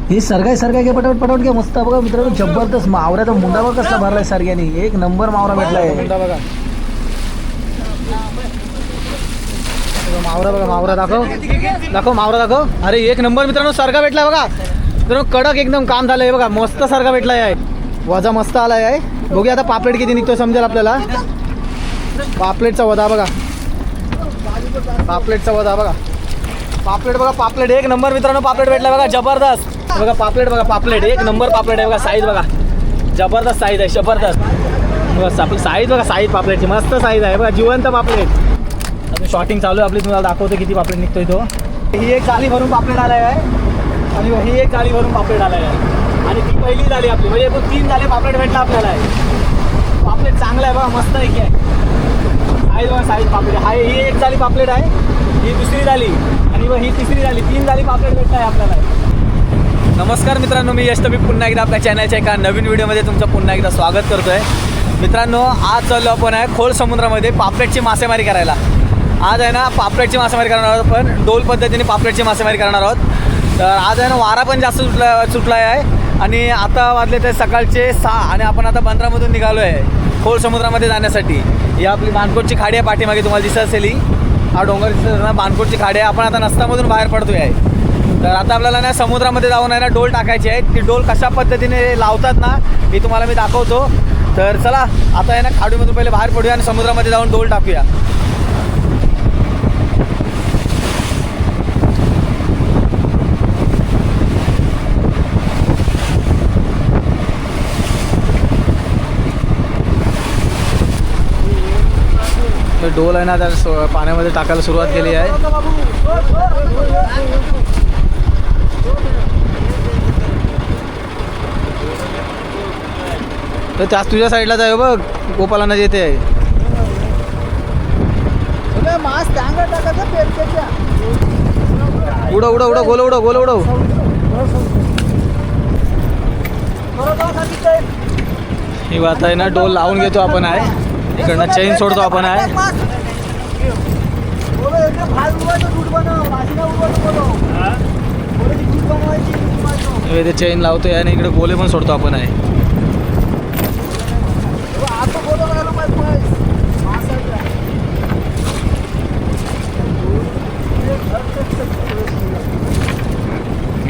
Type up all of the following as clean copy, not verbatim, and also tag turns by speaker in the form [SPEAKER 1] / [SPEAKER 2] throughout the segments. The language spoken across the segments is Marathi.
[SPEAKER 1] हे सरगाय घे पटापट पटापट घे. मस्त बघा मित्रांनो, जबरदस्त मावऱ्याचा मुंडा बघा कसा भरलाय सरग्याने. एक नंबर मावरा भेटलाय. मुंडा बघा, मावरा बघा, मावरा दाखव दाखव, मावरा दाखव. अरे एक नंबर मित्रांनो सरगा भेटलाय बघा मित्रांनो, कडक एकदम काम झालंय बघा. मस्त सरगा भेटलाय आहे, वजा मस्त आलाय आहे. बघूया आता पापलेट किती निघतो समजेल आपल्याला. पापलेटचा वधा बघा, पापलेटचा वधा बघा. पापलेट बघा, पापलेट एक नंबर मित्रांनो पापलेट भेटलाय बघा, जबरदस्त बघा. पापलेट बघा, पापलेट एक नंबर पापलेट आहे बघा. साईज बघा, जबरदस्त साईज आहे, जबरदस्त बस. आपली साईज बघा, साईज पापलेटची मस्त साईज आहे बघा, जिवंत पापलेट. अजून शॉटिंग चालू आहे आपली, तुम्हाला दाखवतो किती पापलेट निघतोय तो. ही एक जाळी भरून पापलेट आलाय आहे आणि ही एक जाळी भरून पापलेट आलाय आहे आणि ती पहिली झाली आपली, म्हणजे 3 झाले पापलेट भेटला आपल्याला आहे. पापलेट चांगला आहे बघा, मस्त आहे की आहे. साईज बघा, साईज पापलेट आहे. ही एक झाली पापलेट आहे, ही दुसरी झाली आणि ही तिसरी झाली. 3 झाली पापलेट भेटला आहे आपल्याला. नमस्कार मित्रांनो, मी यश. मी पुन्हा एकदा आपल्या चॅनलच्या एका नवीन व्हिडिओमध्ये तुमचं पुन्हा एकदा स्वागत करतो आहे. मित्रांनो, आज चाललो आपण आहे खोल समुद्रामध्ये पापलेटची मासेमारी करायला. आज आहे ना पापलेटची मासेमारी करणार आहोत, पण डोल पद्धतीने पापलेटची मासेमारी करणार आहोत. तर आज आहे ना वारा पण जास्त सुटला आहे आणि आता वाजले ते सकाळचे 6 आणि आपण आता बंदरामधून निघालो आहे खोल समुद्रामध्ये जाण्यासाठी. ही आपली बाणकोटची खाडी आहे, पाठीमागे तुम्हाला दिसत असेल. हा डोंगर दिसत ना, बाणकोटची खाडी आहे. आपण आता नसतामधून बाहेर पडतोय आहे. तर आता आपल्याला ना समुद्रामध्ये जाऊन आहे ना डोल टाकायची आहे. ती डोल कशा पद्धतीने लावतात ना हे तुम्हाला मी दाखवतो. तर चला आता आहे ना खाडीमधून पहिले बाहेर पडूया आणि समुद्रामध्ये जाऊन डोल टाकूया. डोल आहे ना त्या पाण्यामध्ये टाकायला सुरुवात केली आहे. तर त्याच तुझ्या साईडला जाय बघ, गोपालांना येते आहे. उडव उडव उडव, गोल उडव, गोल उडव. ही बात आहे ना, डोल लावून घेतो आपण आहे. इकडनं चेन सोडतो आपण आहे. ते चेन लावतोय आणि इकडे गोले पण सोडतो आपण आहे.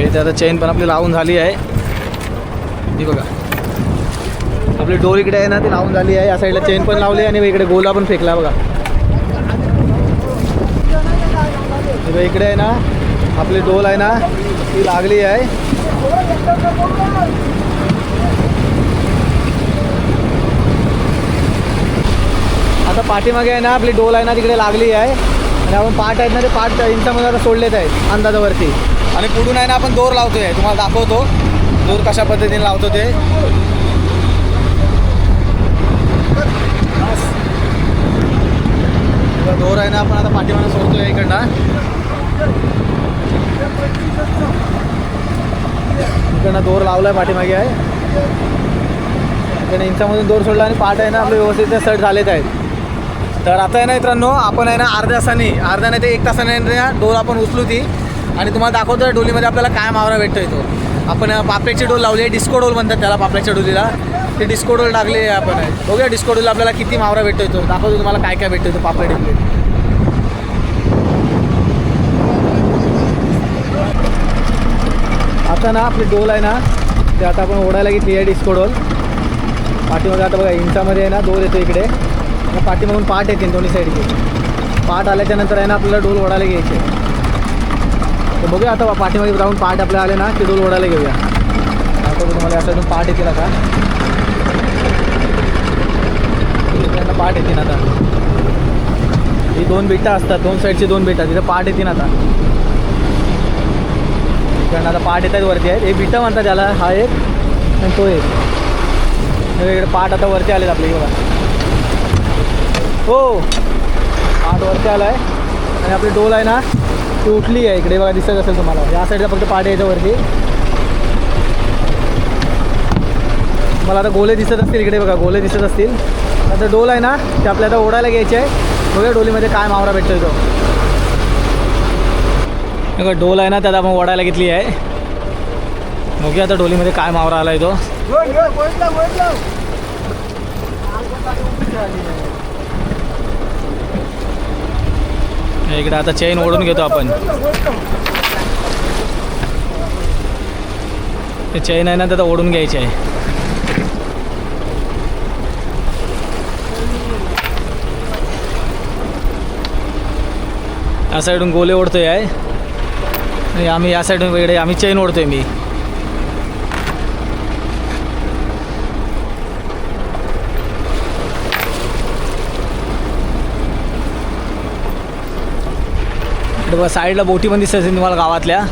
[SPEAKER 1] इथे आता चेन पण आपली लावून झाली आहे. ती बघा आपली डोल इकडे आहे ना, ती लावून झाली आहे. या साईडला चेन पण लावली आणि इकडे गोला पण फेकला बघा. इकडे आहे ना आपली डोल आहे ना, ती लागली आहे. आता पाठीमागे आहे ना आपली डोल आहे ना, तिकडे लागली आहे आणि आपण पाठ आहेत ना, ते पाठ इंचामध्ये आता सोडलेत आहेत अंदाजावरती. आणि पुढून आहे ना आपण दोर लावतोय, तुम्हाला दाखवतो दोर कशा पद्धतीने लावतो ते. दोर आहे ना आपण आता पाठीमागे सोडतोय इकडनं. इकडनं दोर लावलाय पाठीमागे आहे. इकडे इंचामधून दोर सोडला आणि पाठ आहे ना आपले व्यवस्थित सेट झालेत आहेत. तर आता आहे ना मित्रांनो, आपण आहे ना अर्ध्या नाही ते 1 तासाने ना डोल आपण उचलू ती आणि तुम्हाला दाखवतो डोलीमध्ये आपल्याला काय मावरा भेटतोय तो. आपण पापलेटची डोल लावली आहे, डिस्को डोल म्हणतात त्याला पापलेटच्या डोलीला. ते डिस्को डोल टाकली आहे आपण. बघूया डिस्को डोल आपल्याला किती मावरा भेटतोय तो, दाखवतो तुम्हाला काय काय भेटतोय तो पापलेट. आता ना आपली डोल आहे ना, ते आता आपण ओढायला घेतली आहे डिस्को डोल. पाठीमध्ये आता बघा इंचामध्ये आहे ना दोर येतो इकडे. पाठीमागून पाठ येतील दोन्ही साईडचे. पाठ आल्याच्यानंतर आहे ना आपल्याला डोल ओढायला घ्यायचे. तर बघूया आता पाठीमागे जाऊन पाठ आपल्याला आले ना की डोल ओढायला घेऊया. आता तुम्हाला याच्यातून पाठ येतील. आता पाठ येतील. आता ही 2 बिटा असतात, 2 साईडचे 2 बिटा, तिथे पाठ येतील. आता कारण आता पाठ येत आहेत वरती आहेत, हे बिटा म्हणतात त्याला. हा एक आणि तो एक. इकडे पाठ आता वरती आलेत आपले बघा. हो पाठ वरती आला आहे आणि आपली डोल आहे ना ती उठली आहे. इकडे बघा दिसत असेल तुम्हाला, या साईडला फक्त पाठ यायच्या वरती. मला आता गोले दिसत असतील इकडे बघा, गोले दिसत असतील. आता डोल आहे ना ते आपल्याला आता ओढायला घ्यायचे आहे. बघा डोलीमध्ये काय मावरा भेटतोय तो. बघा डोल आहे ना त्यात आपण ओढायला घेतली आहे. बघूया आता डोलीमध्ये काय मावरा आलाय तो. इकडे आता चेन ओढून घेतो आपण. ते चेन आहे ना तर ओढून घ्यायची आहे. या साईडून गोले ओढतोय आहे आणि आम्ही या साईडून वेगळे आम्ही चेन ओढतोय. मी बघा साईडला बोटी पण दिसत असेल तुम्हाला गावातल्या.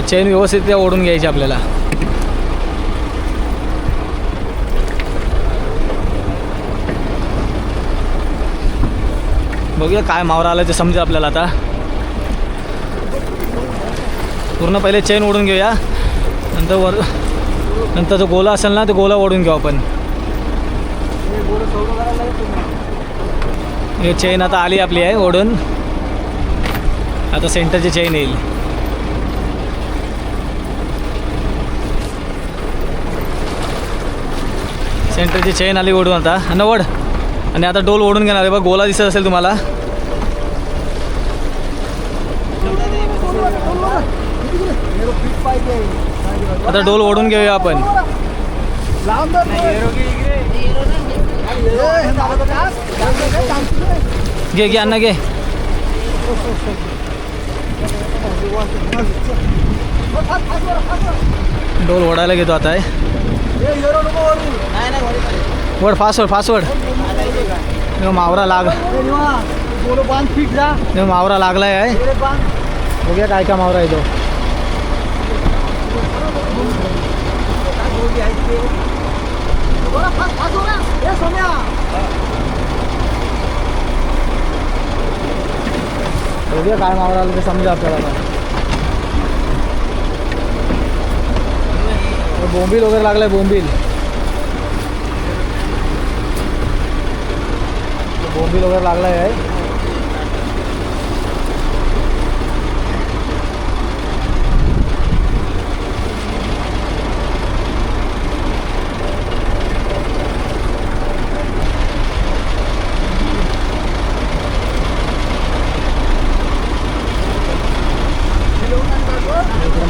[SPEAKER 1] चेन व्यवस्थित ओढून घ्यायची आपल्याला. बघूया काय मावरा आला ते समजेल आपल्याला. आता पूर्ण पहिले चेन ओढून घेऊया, नंतर जो गोला असेल ना तो गोला ओढून घेऊ आपण. हे चेन आता आली आपली आहे ओढून. आता सेंटरची चेन येईल. सेंटरची चेन आली ओढून आता आणि ओढ. आणि आता डोल ओढून घेणार आहे बघ. गोला दिसत असेल तुम्हाला. आता डोल ओढून घेऊया आपण. घे घे अण्णा घे. डोल ओढायला घेतो आता आहे. वड फास्ट वड फास्ट वड. मावरा मावरा लागलाय आहे. बघूया काय काय मावरा आहे तो. बघूया काय मावरा आलं ते समजा आपल्याला. बोंबील वगैरे लागलाय. बोंबील वगैरे लागलाय आहे.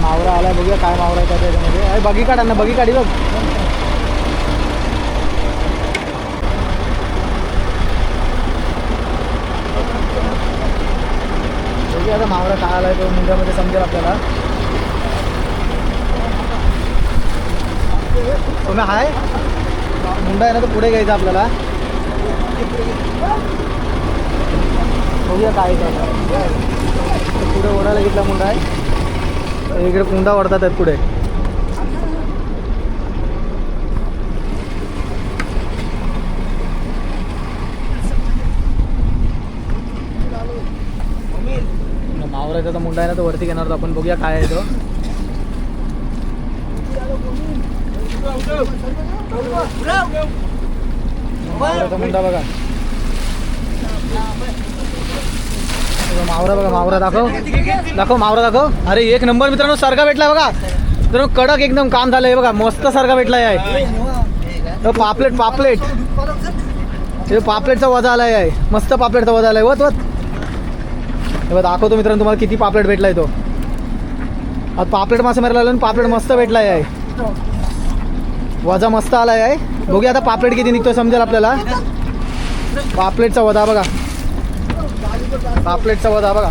[SPEAKER 1] मावरा आलाय. बघूया काय मावरा आहे त्याच्यामध्ये. अरे बगी काढा ना. बगी काढी बघ. बघूया आता मावरा काय आलाय तो मुंड्यामध्ये समजेल आपल्याला. तुम्ही हाय मुंडा आहे ना तो पुढे घ्यायचा आपल्याला. बघूया काय पुढे ओढायला घेतला मुंडा आहे. इकडे पुंडा ओढतात आहेत पुढे. मावराचा तर मुंडा आहे ना तो वरती घेणार आपण. बघूया काय आहे तो. मावराचा मुंडा बघा. मावरा बघा. मावरा दाखव दाखव. मावरा दाखव. अरे एक नंबर मित्रांनो सरगा भेटलाय बघा. मित्रांनो कडक एकदम काम झालंय बघा. मस्त सरगा भेटलाय आहे. पापलेट पापलेट हे पापलेटचा वजा आलाय आहे. मस्त पापलेटचा वजा आलाय. वत वत दाखवतो मित्रांनो तुम्हाला किती पापलेट भेटलाय तो. आता पापलेट मासे मारायला लागलो. पापलेट मस्त भेटलाय आहे. वजा मस्त आलाय आहे. बघूया आता पापलेट किती निघतो समजेल आपल्याला. पापलेटचा वजा बघा. पापलेटचा वजा बघा.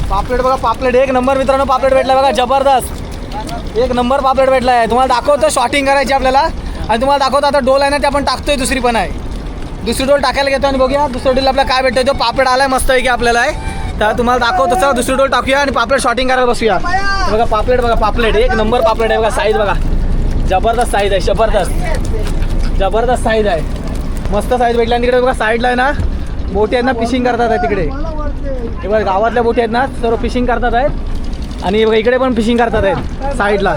[SPEAKER 1] पापलेट बघा. पापलेट एक नंबर मित्रांनो पापलेट भेटलाय बघा. जबरदस्त एक नंबर पापलेट भेटलाय आहे. तुम्हाला दाखवतो शॉटिंग करायची आपल्याला. आणि तुम्हाला दाखवतो आता डोल आहे ना ते आपण टाकतोय. दुसरी पण आहे. दुसरी डोल टाकायला घेतो आणि बघूया दुसऱ्या डोल आपल्याला काय भेटतोय. तो पापलेट आलाय मस्त आहे की आपल्याला आहे. तर तुम्हाला दाखवतो चला दुसरी डोल टाकूया आणि पापलेट शॉटिंग करायला बसूया. बघा पापलेट बघा. पापलेट एक नंबर पापलेट आहे बघा. साईज बघा. जबरदस्त साईज आहे. जबरदस्त साईज आहे. मस्त साईज भेटला. आणि तिकडे बघा साईडला आहे ना बोटी आहेत ना फिशिंग करतात आहे तिकडे. हे बघा गावातल्या बोटी आहेत ना सर्व फिशिंग करतात आहेत. आणि बघा इकडे पण फिशिंग करतात आहेत साईडला.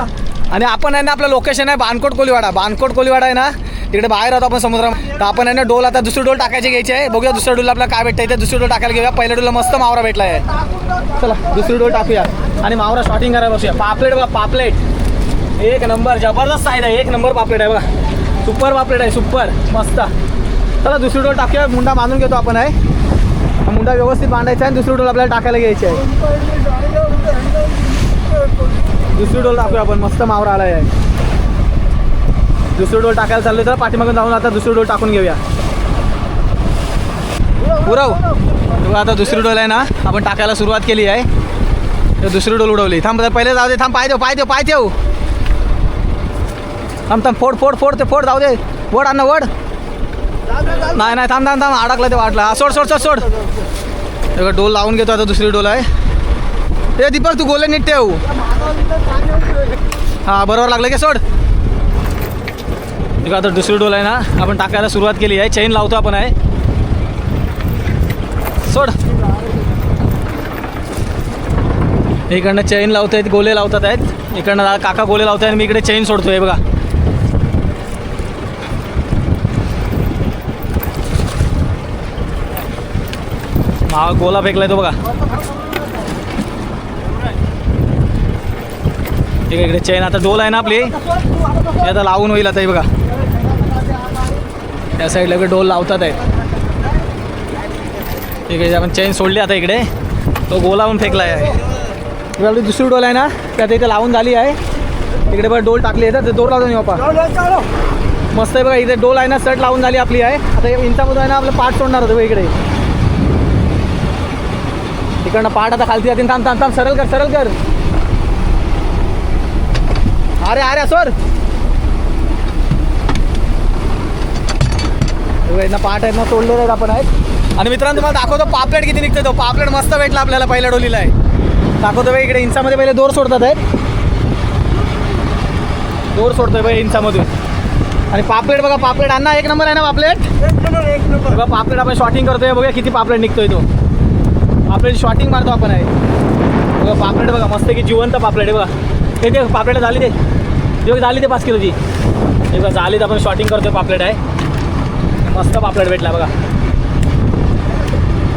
[SPEAKER 1] आणि आपण आहे ना आपलं लोकेशन आहे बाणकोट कोलीवाडा. बाणकोट कोलीवाडा आहे ना तिकडे बाहेर आहोत आपण समुद्रात. तर आपण आहे ना डोल आता दुसरी डोल टाकायची घ्यायची आहे. बघूया दुसऱ्या डोलला आपल्याला काय भेटतं इथे. दुसरी डोल टाकायला घेऊया. पहिल्या डोलला मस्त मावरा भेटला आहे. चला दुसरी डोल टाकूया आणि मावरा शॉटिंग करायला बसूया. पापलेट बघा पापलेट एक नंबर जबरदस्त साईज आहे. एक नंबर पापलेट आहे बघा. सुपर पापलेट आहे सुपर मस्त. चला दुसरी डोल टाकूया. मुंडा बांधून घेतो आपण आहे. मुंडा व्यवस्थित बांधायचा आहे. दुसरी डोल आपल्याला टाकायला घ्यायची आहे. दुसरी डोल टाकूया आपण. मस्त मावरा आला आहे. दुसरी डोल टाकायला चाललो तर पाठीमागून जाऊन आता दुसरी डोल टाकून घेऊया. उरव आता दुसरी डोल आहे ना आपण टाकायला सुरुवात केली आहे. दुसरी डोल उडवली. थांब पहिले जाऊ दे. थांब पाय देऊ पाय देऊ. थांब फोड फोड फोड ते फोड जाऊ दे. वड अन्न वड. नाही नाही थांब थांब थांब अडकला ते वाटला. सोड सोड सोड सोड. डोल लावून घेतो आता. दुसरी डोल आहे. ते दीपक तू गोले नीट ठेव. हां बरोबर लागलं की सोड. आता दुसरी डोल आहे ना आपण टाकायला सुरुवात केली आहे. चेन लावतो आपण आहे. सोड. इकडनं चेन लावत आहेत गोले लावतात आहेत. इकडनं काका गोले लावत आहेत आणि मी इकडे चेन सोडतोय बघा. हा गोला फेकलाय तो बघा. ठीक आहे इकडे चेन आता डोल आहे ना आपली हे आता लावून होईल आता. हे बघा त्या साईडला इकडे डोल लावतात आहेत. ठीक आहे आपण चेन सोडली आता. इकडे तो गोला पण फेकला आहे. आपली दुसरी डोल आहे ना त्यात इथे लावून झाली आहे. इकडे बघा डोल टाकली आहे. तर दोर लावतो नाही बापा. मस्त आहे बघा. इथे डोल आहे ना सट लावून झाली आपली आहे. आता इंचामधून आहे ना आपलं पाठ सोडणार होतं इकडे. इकडनं पाठ आता खालती जातील. थांब थांब थांब सरळ कर सरळ कर. अरे अरे सर इथनं पाठ आहेत ना सोडलेले आहेत आपण आहेत. आणि मित्रांनो तुम्हाला दाखवतो पापलेट किती निघतो. तो पापलेट मस्त भेटला आपल्याला पहिल्या डोलीला आहे. दाखवतो बाई इकडे इंचामध्ये पहिले दोर सोडतात आहेत. दोर सोडतोय बाई इंचामधून. आणि पापलेट बघा पापलेट अण्णा एक नंबर आहे ना पापलेट. बघा पापलेट आपण शॉटिंग करतोय. बघा किती पापलेट निघतोय तो. पापलेट शॉटिंग मारतो आपण आहे. बघा पापलेट बघा मस्त की जिवंत पापलेट आहे बघा. ते पापलेट झाली ते झाली ते 5 किलोची. हे बघा झालीत आपण शॉटिंग करतोय. पापलेट आहे मस्त पापलेट भेटला बघा.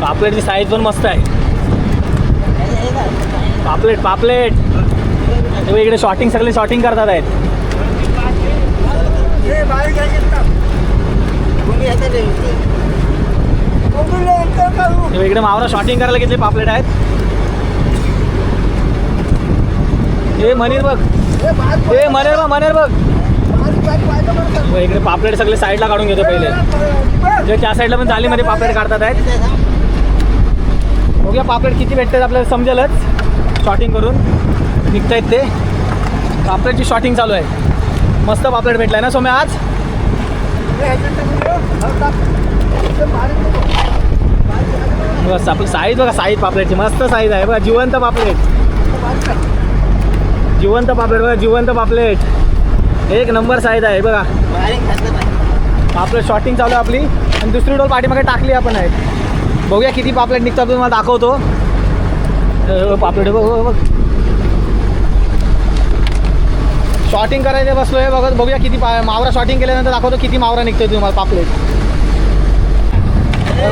[SPEAKER 1] पापलेटची साईज पण मस्त आहे. पापलेट पापलेट इकडे शॉटिंग सगळे शॉटिंग करतात आहेत. इकडे मावरा शॉटिंग करायला घेतले पापलेट आहेत. हे मनीर बघ. हे मनेर बघ. इकडे पापलेट सगळे साईडला काढून घेतो पहिले. जे त्या साईडला पण जालीमध्ये पापलेट काढतात आहेत. बघूया पापलेट किती भेटतात आपल्याला समजेलच. शॉटिंग करून निघत आहेत ते. पापलेटची शॉटिंग चालू आहे. मस्त पापलेट भेटलाय ना सोम्या आज. बस आपली साईज बघा. साईज पापलेटची मस्त साईज आहे बघा. जिवंत पापलेट. जिवंत पापलेट बघा. जिवंत पापलेट एक नंबर साईज आहे बघा. पापलेट शॉटिंग चालू आहे आपली. आणि दुसरी डोल पाठीमागे टाकली आपण आहे. बघूया किती पापलेट निघतात तुम्हाला दाखवतो. पापलेट बघ. शॉटिंग करायला बसलोय बघत. बघूया किती मावरा शॉटिंग केल्यानंतर दाखवतो किती मावरा निघतोय तुम्हाला पापलेट.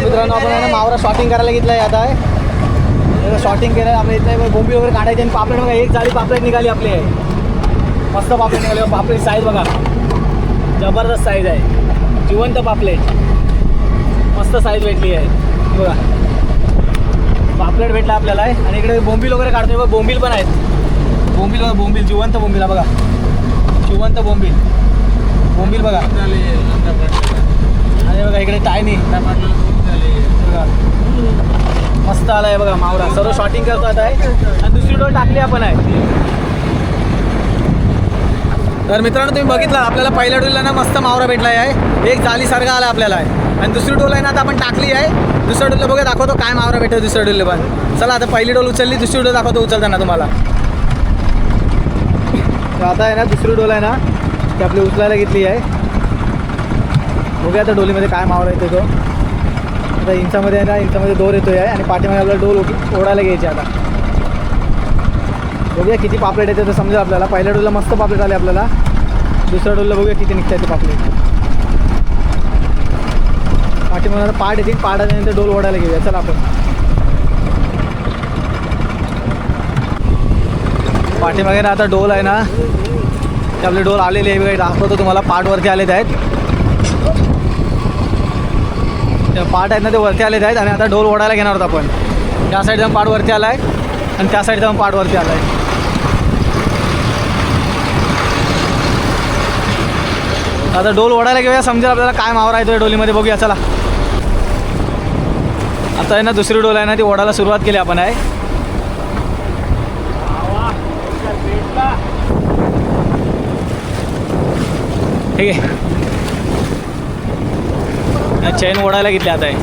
[SPEAKER 1] मित्रांनो आपण मावरा शॉटिंग करायला घेतलं आहे आता आहे. शॉटिंग केलं आपल्या इथं बोंबी वगैरे काढायची. आणि पापलेट बघा एक जाळी पापलेट निघाली आपली आहे. मस्त पापलेट निघाली. पापलेट साईज बघा जबरदस्त साईज आहे. जिवंत पापलेट मस्त साईज भेटली आहे बघा. पापलेट भेटला आपल्याला आहे. आणि इकडे बोंबील वगैरे काढतोय बघा. बोंबील पण आहेत. बोंबील बघा. बोंबील जिवंत बोंबील बघा. जिवंत बोंबील बोंबील बघा. आणि बघा इकडे टायनी बघा मस्त आला आहे बघा मावरा. सर्व शॉटिंग करतो आता आहे. आणि दुसरी डोल टाकली आपण आहे. तर मित्रांनो तुम्ही बघितलं आपल्याला पहिल्या डोलला ना मस्त मावरा भेटला आहे. एक जालीसारखा आला आपल्याला आहे. आणि दुसरी डोल आहे ना आता आपण टाकली आहे. दुसऱ्या डोलला बघा दाखवतो काय मावरा भेटतो दुसऱ्या डोलला पण. चला आता पहिली डोल उचलली. दुसरी डोल दाखवतो उचलताना तुम्हाला. आता आहे ना दुसरी डोल आहे ना ती आपली उचलायला घेतली आहे. बघूया आता डोलीमध्ये काय मावरा येतो तो. आता इंचामध्ये आहे ना इंचामध्ये दोर येतो आहे. आणि पाठीमागे आपल्याला डोल ओढायला घ्यायची आता. बघूया किती पापलेट येते तर समजेल आपल्याला. पहिल्या डोलला मस्त पापलेट आले आपल्याला. दुसऱ्या डोलला बघूया किती निघतात ते पापलेट. पाठीमागे आता पाठ येतील, पाठानंतर डोल ओढायला घेऊया. चला आपण पाठीमागे ना आता डोल आहे ना, ते आपले डोल आलेले आहे बघा. दाखवतो तुम्हाला, पाठ वरती आलेत आहेत. ते पाठ आहेत ना ते वरती आलेत आहेत आणि आता डोल ओढायला घेणार आहोत आपण. त्या साईडचा पाठ वरती आला आहे आणि त्या साईडचा पाठ वरती आला आहे. आता डोल ओढायला घेऊया, समजेल आपल्याला काय मावरा येतोय डोलीमध्ये. बघूया चला. आता आहे ना दुसरी डोल आहे ना ती ओढायला सुरुवात केली आपण आहे. ठीक आहे, चेन ओढायला घेतली आता आहे.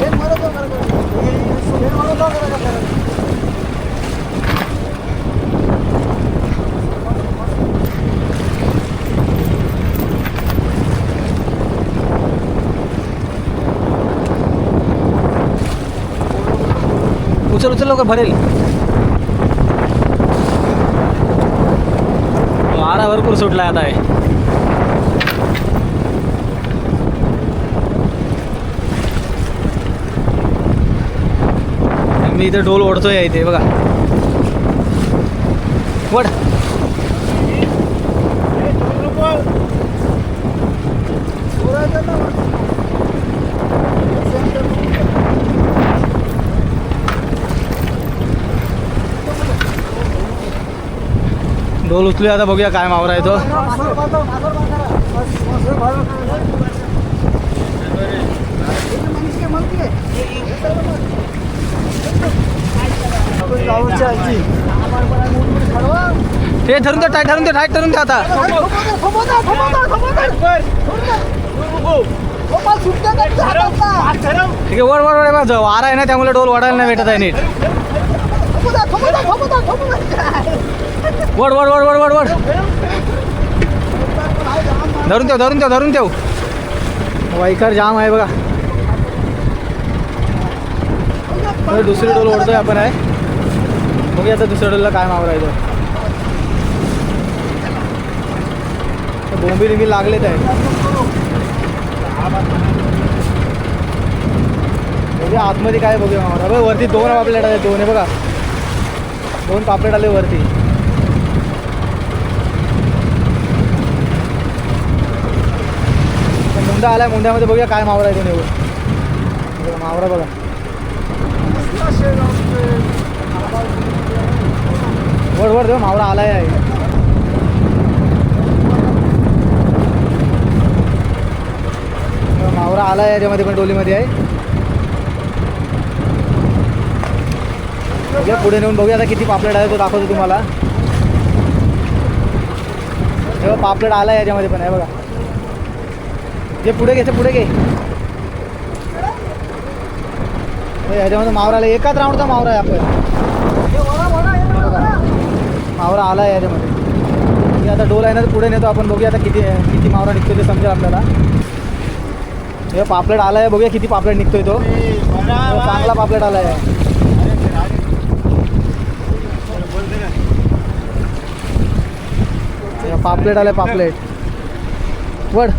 [SPEAKER 1] उचल उचल लवकर, भरेल. वारा भरपूर सुटला आता आहे. मी इथे डोल ओढतोय इथे बघा. वड डोल उचलूया आता. बघूया काय मावरा येतो. ते धरून दे, टाईट धरून दे, टाईट धरून दे आता. ठीक आहे, वर वर वर. वारा आहे ना त्यामुळे डोल वाढायला नाही भेटत आहे नीट. वड वड वड वड वड वड. धरून ठेव, धरून ठेव, धरून ठेव. वाईकर जाम आहे बघा. दुसरी डोल ओढतोय आपण आहे. बघूया आता दुसऱ्या डोलला काय मावरा येतो. बोंबी रिंबी लागलेत आहे. बघूया आतमध्ये काय बघूया मावरा. बघ वरती दोन पापलेट आले, दोन आहे बघा. दोन पापलेट आले वरती. मुंडा आलाय, मुंड्यामध्ये बघूया काय मावरा येतो नेऊन. मावरा बघा. वर वर देऊ, मावरा आलाय आहे. मावरा आलाय याच्यामध्ये पण डोलीमध्ये आहे. बघूया पुढे नेऊन बघूया आता किती पापलेट आहे तो दाखवतो तुम्हाला. तेव्हा पापलेट आलाय याच्यामध्ये पण आहे बघा. जे पुढे घे, ते पुढे घे. याच्यामध्ये मावरा आला. एकाच राऊंडचा मावरा आहे आपण. मावरा आला आहे याच्यामध्ये. आता डोल आहे ना पुढे नेतो आपण. बघूया आता किती किती मावरा निघतो ते समजेल आपल्याला. हे पापलेट आला आहे, बघूया किती पापलेट निघतोय तो. चांगला पापलेट आला आहे. पापलेट आलाय, पापलेट वड.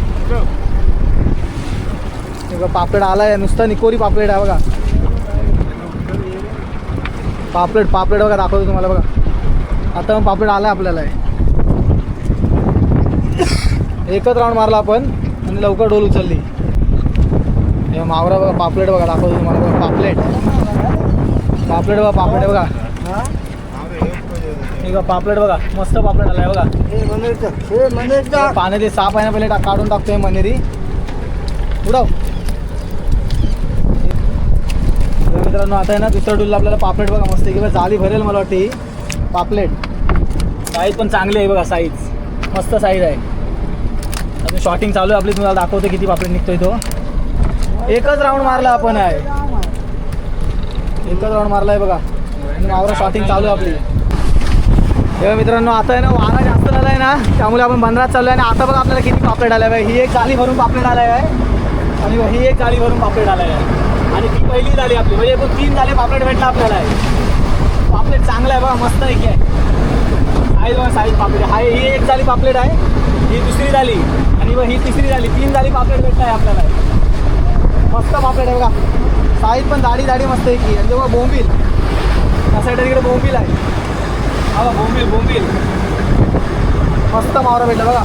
[SPEAKER 1] पापलेट आलाय, नुसता निकोरी पापलेट आहे बघा. पापलेट पापलेट बघा, दाखवतो तुम्हाला बघा. आता मग पापलेट आलाय आपल्याला. एकच राऊंड मारला आपण आणि लवकर डोल उचलली. हे मावरा बघा, पापलेट बघा, दाखवतो तुम्हाला बघा. पापलेट पापलेट बघा, पापलेट बघा. ठीक आहे, पापलेट बघा, मस्त पापलेट आलाय बघा. पाण्याचे साप आहे ना, पहिले काढून टाकतोय मनेरी. उडव. मित्रांनो आता आहे ना दुसऱ्या डोलला आपल्याला पापलेट बघा मस्त किंवा जाळी भरेल मला वाटते ही पापलेट. साईज पण चांगली आहे बघा, साईज मस्त साईज आहे. अजून शॉटिंग चालू आहे आपली, तुम्हाला दाखवतो किती पापलेट निघतोय तो. एकच राऊंड मारला आपण आहे, एकच राऊंड मारला आहे बघा. आणि मावरा शॉटिंग चालू आहे आपली. तेव्हा मित्रांनो आता आहे ना वारा जास्त झाला आहे ना, त्यामुळे आपण बंदरात चाललो आहे. आणि आता बघा आपल्याला किती पापलेट आला आहे. ही एक जाळी भरून पापलेट आला आहे आणि ही एक जाळी भरून पापलेट आला आहे. आणि ती पहिली झाली आपली, म्हणजे एकूण 3 झाले पापलेट भेटला आपल्याला. पापलेट चांगला आहे बघा, मस्त आहे. काय साईज बघा, साईज पापलेट आहे. ही एक झाली पापलेट आहे, ही दुसरी झाली आणि ही तिसरी झाली. 3 झाली पापलेट भेटला आहे आपल्याला. मस्त पापलेट आहे बघा. साईज पण दाढी दाढी मस्त आहे की. आणि बघा बोंबील, त्या साईडला तिकडे बोंबील आहे. हा बोंबील बोंबील मस्त मावरा भेटला बघा.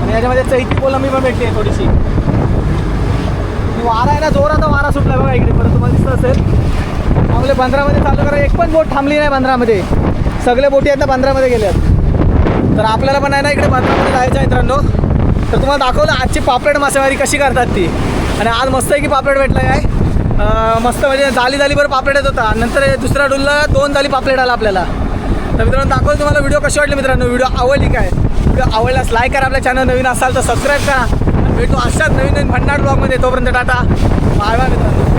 [SPEAKER 1] आणि याच्यामध्ये चैती कोलंबी पण भेटली आहे थोडीशी. वारा आहे ना, जोराचा वारा सुटला बघा इकडे. परत तुम्हाला दिसत असेल आपले बंदरामध्ये चालू करा. एक पण बोट थांबली नाही बंदरामध्ये. सगळे बोटी आहेत ना बंदरामध्ये गेल्यात. तर आपल्याला पण आहे ना इकडे बंदरामध्ये जायचं आहे मित्रांनो. तर तुम्हाला दाखवलं आजची पापलेट मासेमारी कशी करतात ती. आणि आज मस्त आहे की पापलेट भेटला आहे. मस्त म्हणजे जाली बरं पापलेट येत होता. नंतर दुसऱ्या डुलला 2 जाली पापलेट आला आपल्याला. तर मित्रांनो दाखवलं तुम्हाला. व्हिडिओ कशी वाटली मित्रांनो, व्हिडिओ आवडली काय, व्हिडिओ आवडल्यास लाईक करा, आपल्या चॅनल नवीन असाल तर सबस्क्राईब करा. भेटू अशाच नवीन भन्नाट ब्लॉगमध्ये. तोपर्यंत टाटा, बाय बाय मित्रांनो.